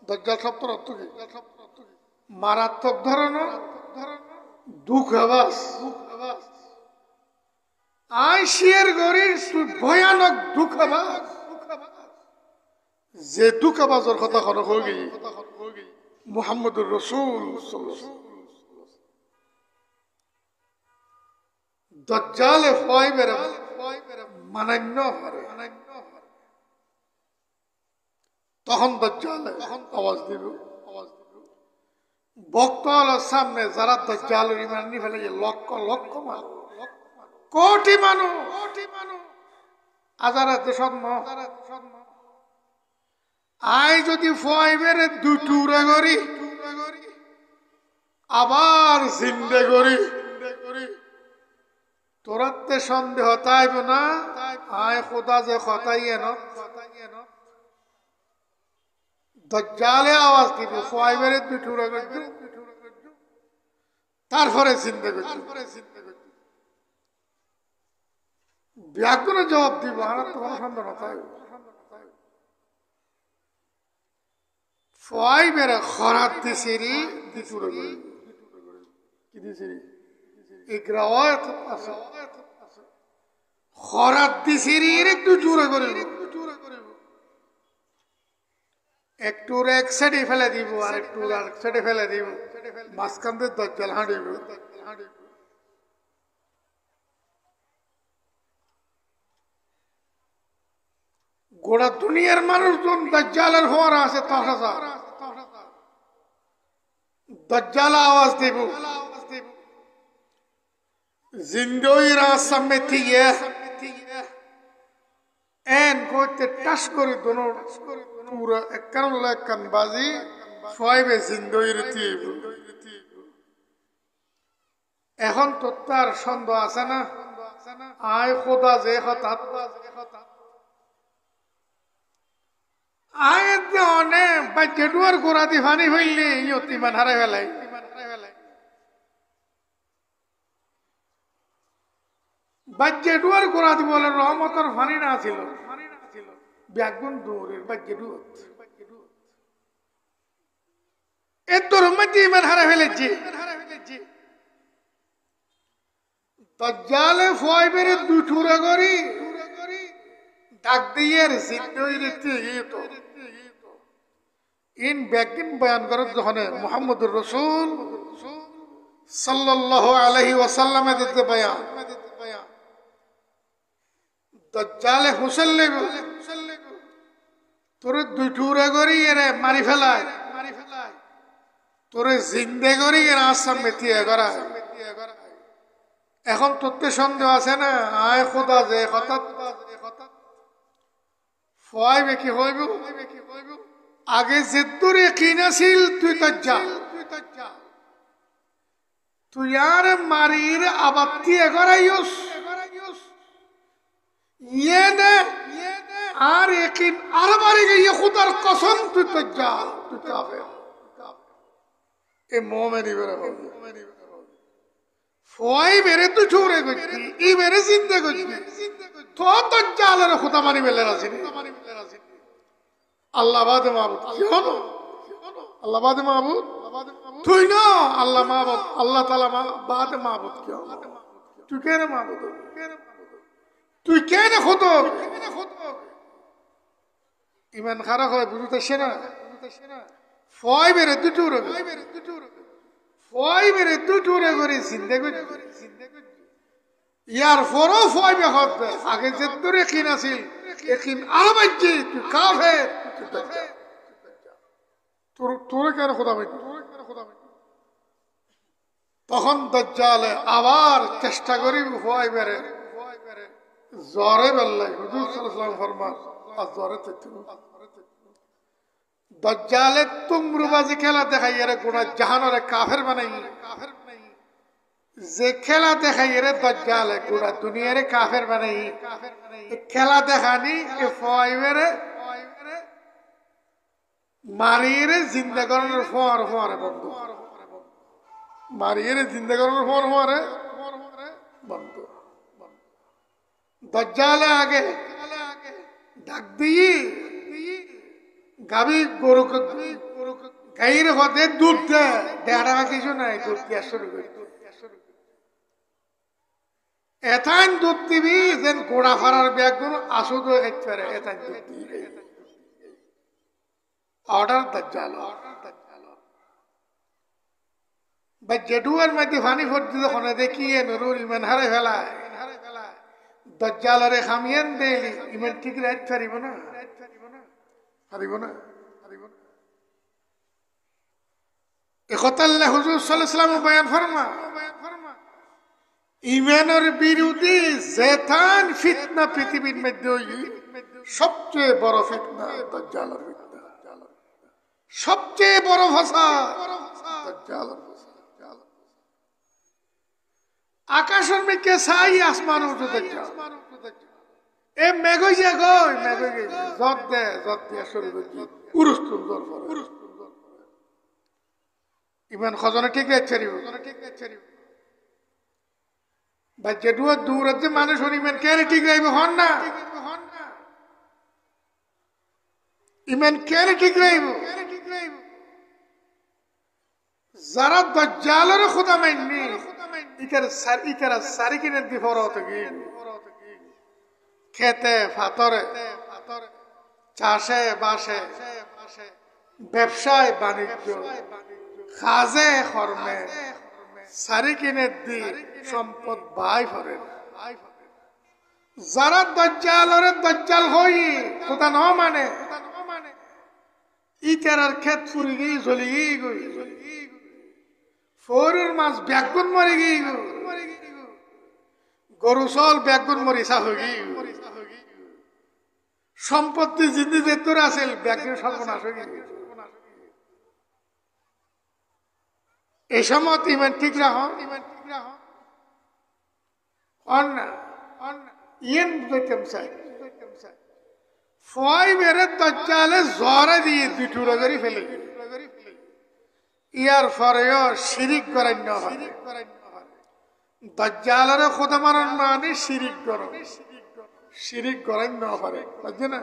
দজ্জাল শব্দের অর্থ কি মারাত্মক ধরনের দুঃখবাস আয় শেয়ার করির তুই ভয়ানক দুঃখবাস যে দুঃখবাজের কথা কোনো হয়ে গেই মুহাম্মদুর রাসূল দজ্জালে ফয় বেরে মানান্য হারে তখন দজ্জালে আওয়াজ দিব ভক্তদের সামনে যারা দজ্জালের ঈমান নিয়ে ফেলে লক্ষ লক্ষ মানুষ কোটি মানুষ হাজার দেশত আই যদি ফয় বেরে দুটুরা করি আবার জিন্দে করি তোরাতে সন্দেহ তাইব না আয় খোদা যে খতাইয়ে ন দজ্জালে আওয়াজ দিব ফয় বেরে দুটুরা করছো তারপরে জিন্দে করছো ব্যাকুলে জবাব দিব আমার তো কোনো সন্দেহ না তাই ফয় বেরে খরাত দিছিরি দুটুরা করে কি দিছিরি ইকরাওয়াত আছে খরাত দিছিরি রে দুটুরা করে একটু এক সাইডে ফেলে দিব আর একটু আরেক সাইডে ফেলে দিব মাঝখান দিয়ে দজ্জাল হাঁটিব গোটা দুনিয়ার মানুষজন দজ্জালের হওয়ার আছে 10,000 দজ্জাল আওয়াজ দিব জিন্দোইরা সামনে থেকে এন করতে টাস করে দোনো পুরো একখান একখান বাজি ছয়বে জিন্দোইরে দিব এখন তো তার সন্দেহ আছে না আয় খোদা যে হঠাৎ আয় অনেক বাচ্চাটুয়ার গোড়াতি ফানি হইলে ইমান হারাই ফেলাই বাচ্চাটুয়ার গোড়াতি বলে রহমতের ফানি না ছিল ব্যাগুন দূরের বাচ্চাটুয়ার এত রহমত ইমান হারাই ফেলেছি দজ্জালে ফয় বেরে দুটুরা করি ডাক দিয়ে ইন ব্যাগিন বয়ান করার যখন মুহাম্মদুর রাসূল সাল্লাল্লাহু আলাইহি ওয়াসাল্লামে দিতে বয়ান দজ্জালে হুসল্লে তোরে দুটুরা করি এরে মারি ফেলায় তোরে জিন্দে করি এর আসাম মেথিয়ে করা এখন তোরতে সন্দেহ আছে না আয় খোদা যে হঠাৎ ফয় বেকি হইব আগে যে তোর ইয়াকিন আছিল তুই দজ্জাল তুই আর মারির আবাত্তি এগরাইস ইয়েনে আর ইয়াকিন আর মারি গিয়ে খোদার কসম তুই দজ্জাল তুই কাফের এ মুমিনি বেরে হবে ফয় বেরে তুই ছোড়ে গছি ই বেরে জিন্দে গছি তো দজ্জালের খোদা মানি বেলে রাজি আল্লাহ বাদে মাবুদ কি হলো আল্লাহ বাদে মাবুদ তুই না আল্লাহ মাবুদ আল্লাহ তাআলা বাদে মাবুদ কি হলো তুই কেন মাবুদ তুই কেন খোদা ইমান খারাপ হয় বুঝতেছ না ফয় বেরে দুটুরে ফয় বেরে দুটুরে করে জিন্দেগি ইয়ার ফরও ফয় বে হবে আগে যে তোর ইয়াকিন আছিল ইয়াকিন আর বাজে তুই কাফের তোর কেন খোদা ভাই তখন দজ্জালে আবার চেষ্টা করি ফয় বেরে জ্বরে বেল্লাই হুজুর সাল্লাল্লাহু আলাইহি ওয়াসাল্লাম ফরমান আর জ্বরে তেতু দজ্জালে তুমরুবাজি খেলা দেখাই এর গুণা জাহানরে কাফের বানাই যে খেলা দেখাই এর দজ্জালে গুণা দুনিয়ারে কাফের বানাই খেলা দেখানি এ ফয়রে মারিয়ে জিন্দা করানোর ফোয়ারে বন্ধু মারিয়ে জিন্দা করানোর ফোয়ারে বন্ধু দজ্জালে আগে ডাক দিয়ে গাবি গরু গাইর হতে দুধ দেয় দেড়া কিছু নাই দুধ দিয়া শুরু করি এথান দুধ দিবি যেন গোড়া ফাড়ার ব্যাগ গুলো আসুদ হয়ে খাইতে পারে এথান দুধ দিবি অর্ডার দজ্জাল বা জেডুয়ার মধ্যে ফানি ভর্তি যখন দেখিয়ে নুরুল ইমান হারে ফেলায় দজ্জালরে খামিয়ান দেলি ইমান ঠিক রাইট পারিব না পারিব না একতাল্লাহ হুজুর সাল্লাল্লাহু আলাইহি ওয়াসাল্লাম বয়ান ফরমা ইমানের বিরোধী জেতান ফিতনা পৃথিবীর মধ্যে সবচেয়ে বড় ফিতনা দজ্জালের ফিতনা সবচেয়ে বড় ফাসাদ দজ্জালের ফাসাদ আকাশের মেঘে ছাই আসমান উঠে দজ্জাল এ মেঘই যে গই মেঘই জত দিয়ে শুরু করছি উরুস্তুল জোর করে ইমান খজনে ঠিক রাখছারিব বা যেটুয়া দূর আছে মানুষ ইমান কেন ঠিক রাখবে হন না ইমান কেন ঠিক রাখব যারা দজ্জালের খোদা মাননি ইকারা সারি কিনে দি ফরত গিয়ে খেতে ফাতরে চাষে বাসে ব্যবসায় বাণিজ্য খাজে কর্মে সারি কিনে দি সম্পদ বাই ফরে যারা দজ্জাল হই খোদা ন মানে ইকারার ক্ষেত ফুরি গিয়ে চলি গই ফোরের মাছ ব্যাগুন মরে গিয়ে গরু চল ব্যাগুন মরি চা হয়ে সম্পত্তি জিন্দি ভেতর আছিল ব্যাগুন সর্বনাশ হয়ে গিয়ে এই সময় ইমান ঠিক রাখ ইয়েন বুঝাইতাম চাই ফয় বেড়ে দজ্জালে জ্বরে দিয়ে দুটুরা করে ফেলে ইয়ার পরেও শিরিক গরান্য হয় দজ্জালের খোদা মারান মানে শিরিক গরান্য হয় বুঝছে না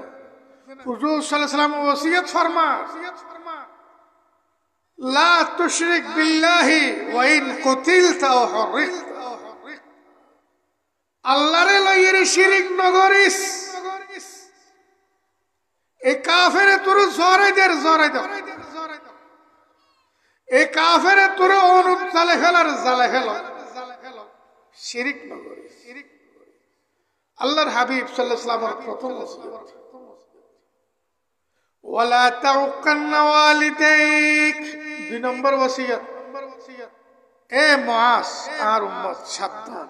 হুজুর সাল্লাল্লাহু আলাইহি ওয়াসাল্লাম ওসিয়ত ফরমা লা তুশরিক বিল্লাহি ওয়া ইন কুতিলতা আও হুরিকতা আল্লাহরে লইরে শিরিক নগরিস এ কাফেরে তোর জরে দে এ কাফেরে তোর অনুত জালে ফেলার জালে ফেল শিরিক নগরিস আল্লাহর হাবিব সাল্লাল্লাহু আলাইহি ওয়াসাল্লামের প্রথম ওসিয়ত ওয়ালা তাউকান্না ওয়ালিদাইক দুই নম্বর ওসিয়ত এ মুআজ আর উম্মত সাবধান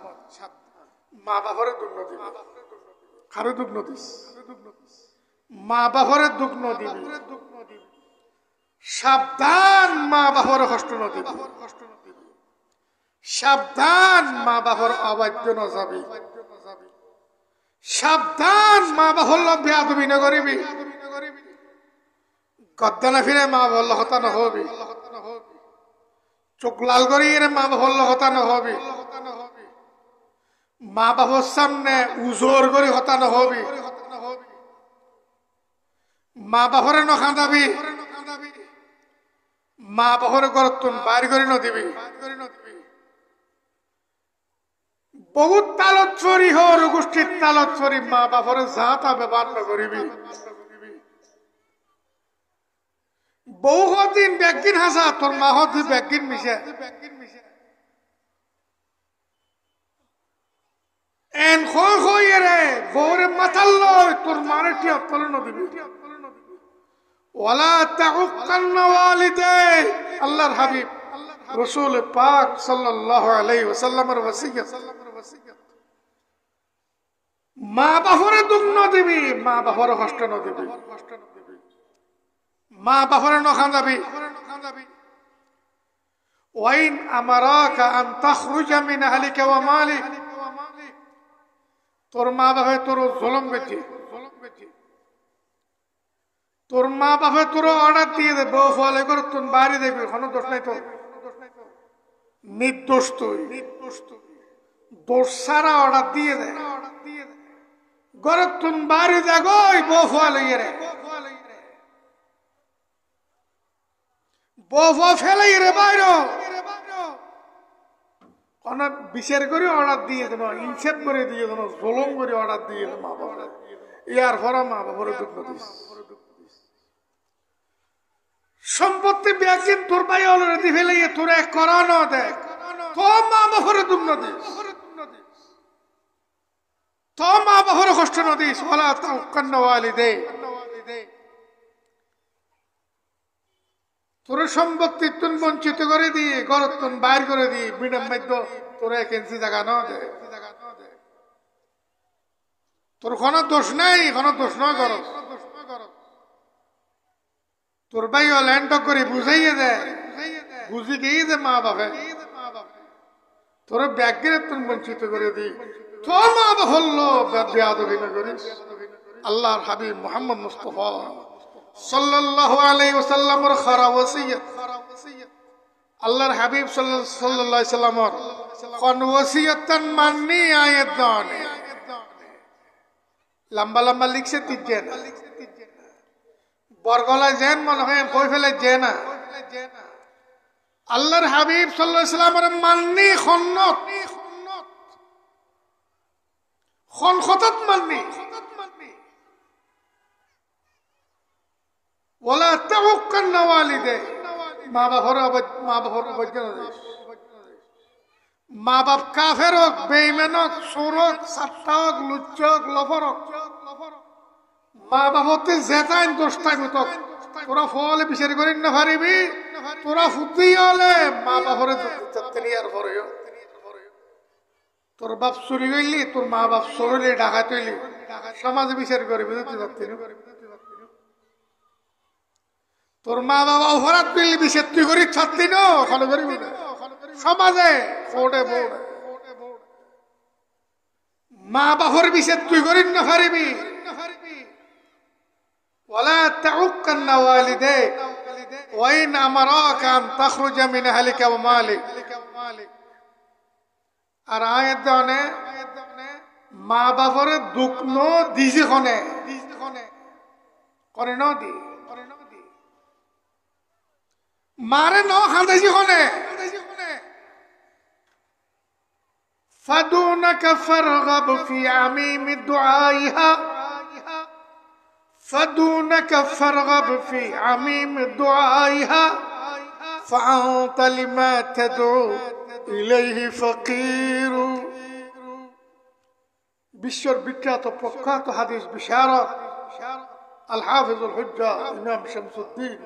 মা বাবারে দুঃখ ন দিবি কারো দুঃখ ন দিস মা বাবারে দুঃখ ন দিবি সাবধান মা বাবার কষ্ট ন দিবি সাবধান মা বাবার অবাধ্য ন যাবি সাবধান মা বাবার বেয়াদবি ন করিবি গদ্দানা ফিরে মা বলল হতা না হবি চোখ লাল করি মা বলল হতা না হবি মা বাবার সামনে উজোর করে হতা না হবি মা বাবারে ন খাঁদাবি মা বাবার গরতুন বাইর করে ন দিবি বহুত তালত চরি হর গোষ্ঠীর তালত চরি মা বাবার যা তা ব্যবহার ন করিবি বহুদিন ব্যাগিন হাসা তোর মা হতে ব্যাগিন মিশে এন খই রে বউরে মাথাল লয় তোর মারে টি অপল নদিবি ওয়ালা তাউকান্না ওয়ালিদাই আল্লাহর হাবিব রাসূল পাক সাল্লাল্লাহু আলাইহি ওয়াসাল্লামের ওসিয়ত মা বাবারে দুঃখ ন দিবি মা বাবার কষ্ট ন দিবি মা বাপরে নখান যাবি ওয়াইন আমারাকা আন তাখরুজা মিন আহলিকা ওয়া মালিক তোর মা বাপে তোর জুলুম করছে তোর মা বাপে তোর অর্ডার দিয়ে দে বউ ফলে করে তুই বাড়ি দেখবি কোনো দোষ নাই তো নির্দোষ তুই দোষ সারা অর্ডার দিয়ে দে ঘরে তুই বাড়ি দেখো বউ ফলে রে বউ ফেলে রে বাইর কোন বিচার করে অর্ডার দিয়ে দেন ইনসেপ করে দিয়ে দেন জুলুম করে অর্ডার দিয়ে দেন মা বাবা ইয়ার পরে মা বাবার দুঃখ দিস সম্পত্তি ব্যাগিন তোর ভাই অলরেডি ফেলে তোর এক করানো দেখ তো মা বাবার দুঃখ দিস তো মা বাবার কষ্ট না দিস ওলা তাওক্কান্না ওয়ালিদে তোর সম্পত্তি তুন বঞ্চিত করে দিয়ে ঘর তুন বাইর করে দিয়ে বিনাম মধ্য তোর এক ইঞ্চি জায়গা ন দে তোর কোনো দোষ নাই কোনো দোষ নয় কর তোর ভাই ল্যান্ড করে বুঝাইয়ে দেয় বুঝি গিয়ে দে মা বাপে তোর ব্যাগের তুন বঞ্চিত করে দি তো মা বাবা হল্লো বেয়াদবি না করিস আল্লাহর হাবিব মুহাম্মদ মুস্তাফা সাল্লাল্লাহু আলাইহি ওয়াসাল্লামের খারা ওসিয়ত আল্লাহর হাবিব সাল্লাল্লাহু আলাইহি ওয়াসাল্লামের কোন ওসিয়তন মাননি আয়াত দান লম্বা লম্বা লিখছে তিজে না বরগলা জেন মনে হয় কই ফেলে জে না আল্লাহর হাবিব সাল্লাল্লাহু আলাইহি ওয়াসাল্লামের মাননি খন্নত খনখতত মাননি ওয়ালা তাওক্কান্না ওয়ালিদে মা বাবার মা বাপ কাফের হোক বেঈমান হোক চোর হোক সাত্তা হোক লুচ্চ হোক লফর হোক মা বাপতে জেতাইন দোষটাই মতক তোরা ফলে বিচার করি না পারিবি তোরা ফুটি হলে মা বাপরে আর পরে তোর বাপ চুরি গইলি তোর মা বাপ চুরলি ডাকাত হইলি সমাজে বিচার করবি তোর মা বাবা অপরাধ করলি বিচার তুই করি ছাত্রী ন ফলো করিবি না সমাজে ফোড়ে বোড়ে মা বাপর বিচার তুই করি না পারিবি ওয়ালা তাউক্কান্না ওয়ালিদে ওয়াইন আমারাকা আন তাখরুজা মিন আহলিকা ওয়া মালিক আর আয়াত দানে মা বাপরে দুঃখ ন দিছে খনে করে ন দি মারে ন খান্দাইছি খনে فدونك فارغب في عميم دعائها فدونك فارغب في عميم دعائها فأنت لما تدعو إليه فقير বিশ্বর বিখ্যাত প্রখ্যাত হাদিস বিশারদ আল হাফিজ আল হুজ্জা ইমাম শামসুদ্দিন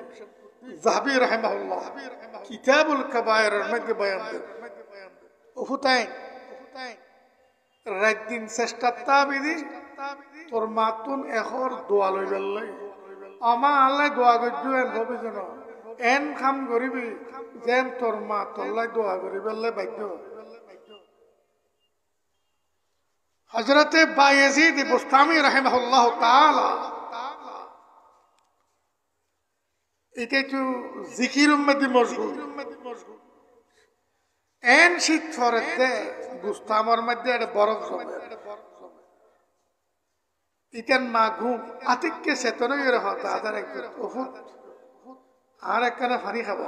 যাহাবী রাহিমাহুল্লাহ কিতাবুল কাবায়েরের মধ্যে বয়ান দেন ওহুতাইন রাত দিন চেষ্টা তাবিদি তোর মাতুন এখর দোয়া লই বেললাই আমা আল্লাহ দোয়া করজু এন হবি যেন এন কাম করিবি যেন তোর মা তোল্লাই দোয়া করি বেললাই বাধ্য হযরতে বায়েজিদ বুস্তামি রাহিমাহুল্লাহ তাআলা এটা একটু জিকির মধ্যে মশগুল এন শীত ফরতে বুস্তামর মধ্যে একটা বরফ জমে ইতেন মা ঘুম আতিককে চেতন হয়ে হতো আদার একজন ওহুত আর একখানে ফানি খাব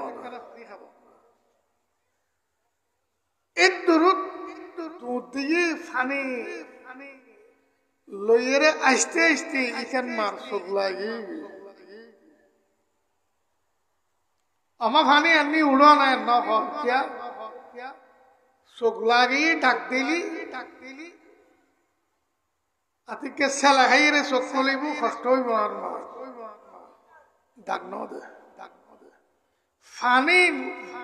এর দূরত দুধ দিয়ে ফানি লইয়েরে আসতে আসতে ইখান মার চোখ লাগি আমার ফানি এমনি উড়ো না কিয়া চোখ লাগি ডাক দিলি আতিকে সেলা খাইরে চোখ খুলিব কষ্ট হইব আর মা ডাক ন দে ফানি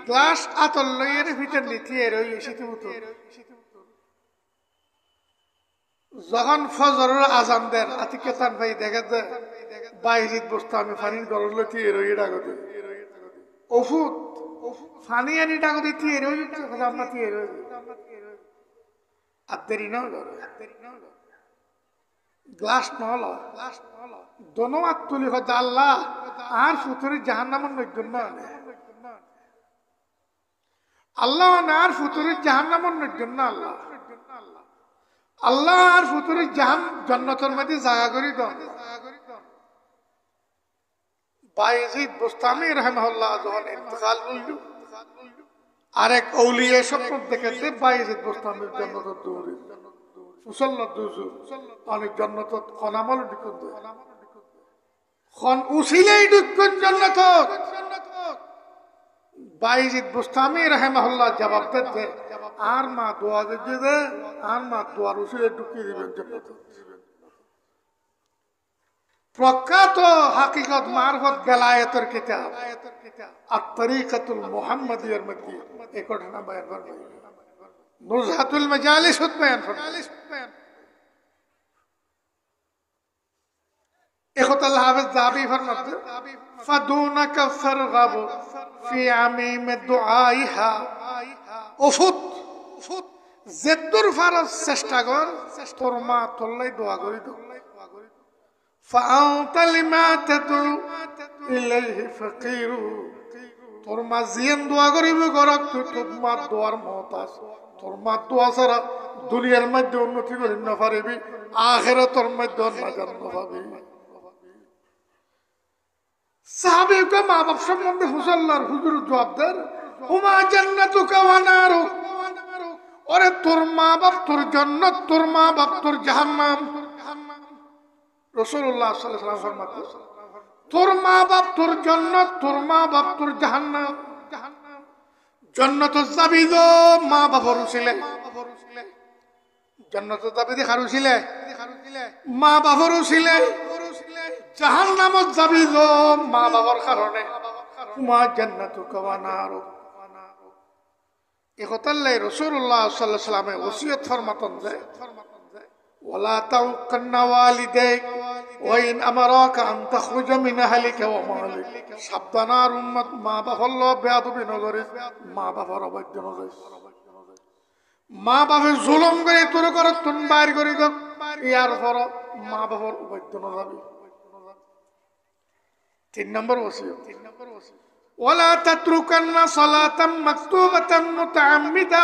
গ্লাস আতর লইয়ের ভিতর নিতে রই শীত যখন ফজরের আজান দেন আতিকেতান ভাই দেখে যে বাইজিদ বুস্তামি ফানির গরল দিয়ে রই ডাগতে ওফুত ফানি আনি ডাগতে দিয়ে রই কথা আমরা দিয়ে রই আর দেরি না গ্লাস নহল দোনো হাত তুলি হচ্ছে আল্লাহ আর ফুতুরি জাহান্নামের নৈজন্য আল্লাহ আর ফুতুরি জাহান্নামের নৈজন্য আল্লাহ আল্লাহ আর ফুতুরি জাহান জান্নাতের মধ্যে জায়গা করে দেন বায়েজিদ বুস্তামি রাহিমাহুল্লাহ যখন ইন্তেকাল করল আরেক আউলিয়া স্বপ্ন দেখেছে বায়েজিদ বুস্তামির জান্নাতের দৌড়ে মুসল্লাত দুজু অনেক জান্নাতত খনামল ঢুকুন খন উসিলেই ঢুকুন জান্নাতত বায়েজিদ বুস্তামি রাহিমাহুল্লাহ জবাব দেতে আর মা দোয়া দিতে আর মা দোয়ার উসিলে ঢুকিয়ে দিবেন জান্নাতত প্রখ্যাত হাকিকত মারফত বেলায়েতের কিতাব আত-তরিকাতুল মুহাম্মাদিয়ার মধ্যে এই ঘটনা বয়ান করবেন নুজহাতুল মাজালিস বয়ান করবেন ইখতাল হাফিজ যাবি ফরমাতে ফাদুনাকা ফারগাব ফি আমিম দুআইহা উফুত জেদ্দুর ফারজ চেষ্টা কর তোর মা তোল্লাই দোয়া করি দাও فأنت لما تدعو إليه فقير তোর মা জিয়ান দোয়া করিব গরক তুই তোর মা দোয়ার মহতাজ তোর মা দোয়া ছাড়া দুনিয়ার মধ্যে উন্নতি করি না পারিবি আখিরাতের মধ্যে নাজাত না পাবি সাহাবীকে মা বাপ সম্বন্ধে হুসাল্লার হুজুর জবাব দেন হুমা জান্নাতুকা ওয়া নারুক ওরে তোর মা বাপ তোর জান্নাত তোর মা বাপ তোর জাহান্নাম রাসূলুল্লাহ সাল্লাল্লাহু আলাইহি ওয়াসাল্লাম ফরমাতেন তোর মা বাপ তোর জান্নাত তোর মা বাপ তোর জাহান্নাম জান্নাতের চাবি দো মা বাপর উসিলে জান্নাতের চাবি দি খারুছিলে মা বাপর উসিলে জাহান্নামের চাবি দো মা বাপর কারণে মা জান্নাতুকা ওয়া নারুক এই কথালাই রাসূলুল্লাহ সাল্লাল্লাহু আলাইহি ওয়াসাল্লাম ওসিয়ত ফরমাতেন যে ولا تعقن والديك وإن أمراك أن تخرج من أهلك ومالك সাবধানার উম্মত মা বাবার লব বেয়াদবি নগরে মা বাবার অবাধ্য নগরে মা বাবার জুলুম করে তোর করে তুন বাইর করে দাও ইয়ার পর মা বাবার অবাধ্য নগরে 3 নম্বর ওসিয়ত ولا تتركن صلاة مكتوبة متعمدة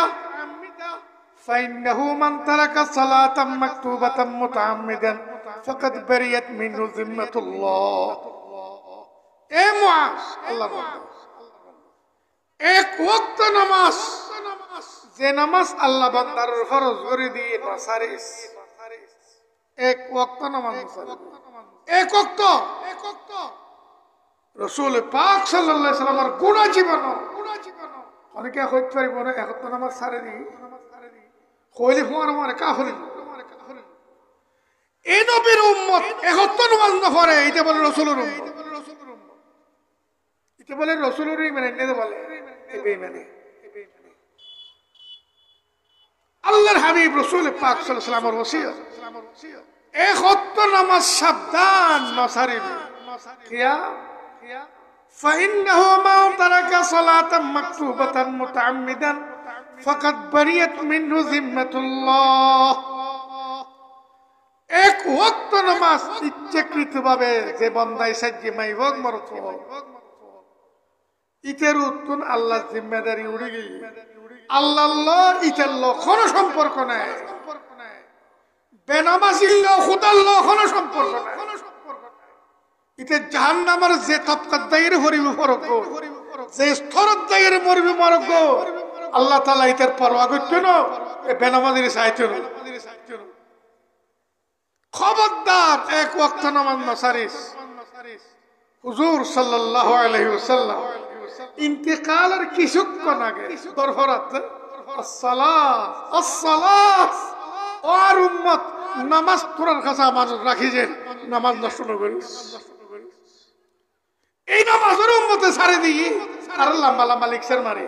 فإنه من ترك صلاة مكتوبة متعمدا فقد بريت منه ذمة الله اے معاذ اللہ ایک وقت نماز যে নামাজ আল্লাহ বান্দার ফরজ করে দিয়ে নসারিস এক ওয়াক্ত নামাজ এক ওয়াক্ত রাসূল পাক সাল্লাল্লাহু আলাইহি ওয়াসাল্লামের গুণা জীবন অনেকে হইতে পারিব না এক ওয়াক্ত নামাজ ছাড়ে দি কইলে ফোয়ার মারে কাফির এই নবীর উম্মত একত্র নামাজ না পড়ে এটা বলে রাসূলের উম্মত এটা বলে রাসূলের মানে নেদে বলে এই বেঈমানি আল্লাহর হাবিব রাসূল পাক সাল্লাল্লাহু আলাইহি ওয়াসাল্লামের ওসিয়ত একত্র নামাজ সাবধান নসারিবি কিয়া فإنه ما ترك صلاة مكتوبة متعمدا فقد بريت منه ذمة الله এক ওয়াক্ত নামাজ ইচ্ছাকৃতভাবে যে বান্দায় সাজ্জে মাই হোক মরত ইতের উত্তন আল্লাহর জিম্মেদারি উড়ে গিয়ে আল্লাহ ইতের কোনো সম্পর্ক নাই বেনামাজির খুদার কোনো সম্পর্ক নাই ইতে জাহান্নামের যে তবকাত দায়ের হরিব ফরক যে স্তরত দায়ের মরবি মরক আল্লাহ তাআলা ইতের পরোয়া করতেন না বেনামাজির চাইতেন খবরদার এক ওয়াক্ত নামাজ নসারিস হুজুর সাল্লাল্লাহু আলাইহি ওয়াসাল্লাম ইন্তেকালের কিছুক্ষণ আগে দরফরাত আসসালাত আর উম্মত নামাজ পড়ার কাছে আমার রাখি যে নামাজ নষ্ট না করিস এই নামাজের উম্মতে ছাড়ে দিই আর লম্বা লম্বা লেকচার মারে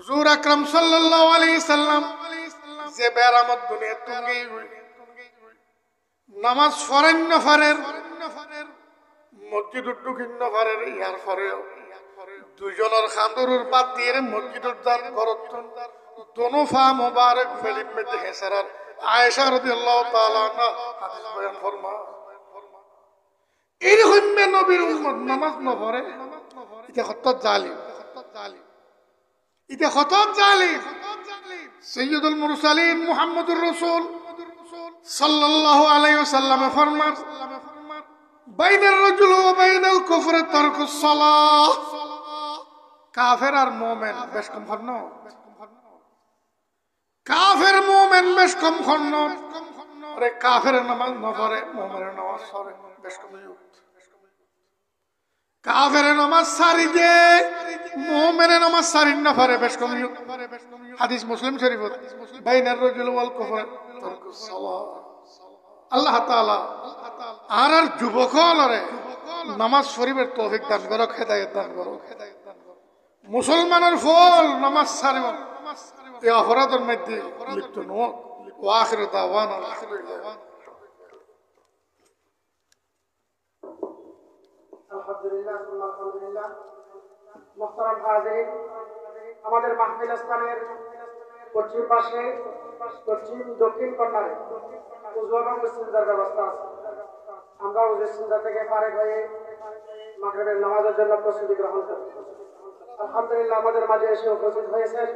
হুজুর আকরাম সাল্লাল্লাহু আলাইহি সাল্লাম যে বেরামত দুনিয়া তুঙ্গি নামাজ ফরান্য ফারের মসজিদ ঢুকিন্ন ফারের ইয়ার পরেও দুইজনের খান্দুরুর বাদ দিয়ে মসজিদের দ্বার করতন দোনো ফা মোবারক মেলিম মধ্যে হেসারার আয়েশা রাদিয়াল্লাহু তাআলা আনহা হাদিস বয়ান ফরমা এরকম নবীর উম্মত নামাজ না পড়ে এটা কত জালিম এটা কত জালিম সাইয়্যিদুল মুরসালিন মুহাম্মদুর রাসূল সাল্লাল্লাহু আলাইহি ওয়াসাল্লাম ফরমান বাইনার রাজুল ওয়া বাইনাল কুফর তারকুস সালাহ কাফের আর মুমিন বেশ কম খন্ন কাফের মুমিন বেশ কম খন্ন আরে কাফের নামাজ না পড়ে মুমিনের নামাজ পড়ে বেশ কম কাফের নামাজ সারি দে মুমিনের নামাজ সারি না পড়ে বেশ কম হাদিস মুসলিম শরীফ বাইনার রাজুল ওয়াল কুফর তারকুস সালাহ আল্লাহ তাআলা আর যুবকলরে নামাজ শরীফের তৌফিক দান করো হেদায়েত দান করো মুসলমানের ফল নামাজ সারিব এই অপরাধের মধ্যে লিপ্ত নয় ওয়া আখিরু দাওয়ানা আলহামদুলিল্লাহ আলহামদুলিল্লাহ মুহতারাম হাজিরিন আমাদের মাহফিল ইসলামের পশ্চিম পাশে দক্ষিণ কর্নারে উযু এবং ইস্তিনজার ব্যবস্থা আছে আমরা উযু ইস্তিনজা থেকে ফারেক হয়ে মাগরিবের নামাজের জন্য প্রস্তুতি গ্রহণ করি আলহামদুলিল্লাহ আমাদের মাঝে এসে উপস্থিত হয়েছেন